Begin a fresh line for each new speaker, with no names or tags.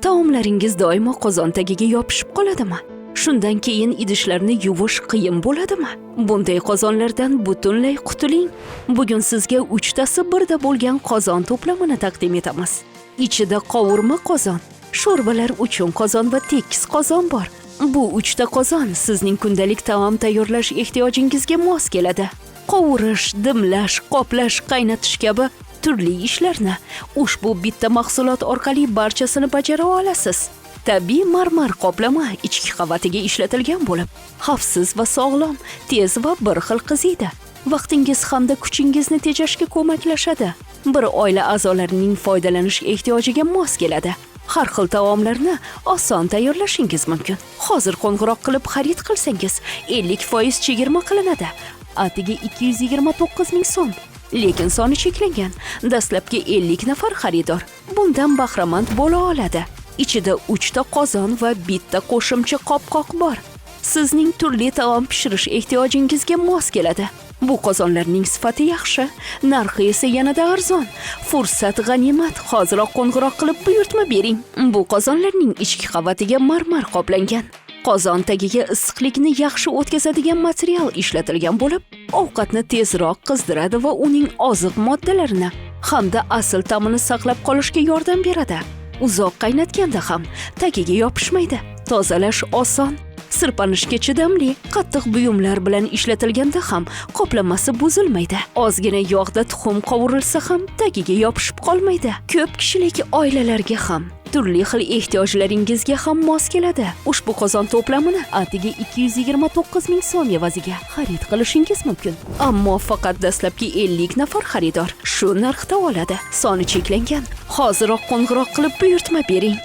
Taomlaringiz doimo qozon tagiga yopishib qoladimi? Shundan keyin idishlarni yuvish qiyin bo'ladimi? Bunday qozonlardan butunlay qutuling. Bugun sizga 3 tasi birda bo'lgan qozon to'plamini taqdim etamiz. Ichida qovurma qozon, sho'rvalar uchun qozon va tekis qozon bor. Bu 3 ta qozon sizning kundalik taom tayyorlash ehtiyojingizga mos keladi. Qovurish, dimlash, qoplash, qaynatish kabi turli ishlarni ushbu bitta mahsulot orqali barchasini bajara olasiz. Tabiiy marmar qoplama ichki qavatiga ishlatilgan bo'lib, xavfsiz va sog'lom, tez va bir xil qiziydi. Vaqtingiz hamda kuchingizni tejashga ko'maklashadi. Bir oila a'zolarining foydalanish ehtiyojiga mos keladi. Har xil taomlarni oson tayyorlashingiz mumkin. Hozir qo'ng'iroq qilib xarid qilsangiz, 50% chegirma qilinadi. Atiga 229 ming so'm. Lekin soni cheklangan. Dastlabki 50 nafar xaridor bundan bahramand bo'la oladi. Ichida 3 ta qozon va bitta qo'shimcha qopqoq bor. Sizning turli taom pishirish ehtiyojingizga mos keladi. Bu qozonlarning sifati yaxshi, narxi esa yanada arzon. Fursat g'animat, hoziroq qo'ng'iroq qilib buyurtma bering. Bu qozonlarning ichki qavatiga marmar qoplangan. Qozon tagiga issiqlikni yaxshi o'tkazadigan material ishlatilgan bo'lib, ovqatni tezroq qizdiradi va uning oziq moddalarini hamda asl ta'mini saqlab qolishga yordam beradi. Uzoq qaynatganda ham tagiga yopishmaydi. Tozalash oson, sirpanishga chidamli, qattiq buyumlar bilan ishlatilganda ham qoplamasi buzilmaydi. Ozgina yog'da tuxum qovurilsa ham tagiga yopishib qolmaydi. Ko'p kishilik oilalarga ham turli xil ehtiyojlaringizga ham mos keladi. Ushbu qozon to'plamini atiga 229 ming so'm evaziga xarid qilishingiz mumkin. Ammo faqat dastlabki 50 nafar xaridor shu narxda oladi. Soni cheklangan. Hoziroq qo'ng'iroq qilib buyurtma bering.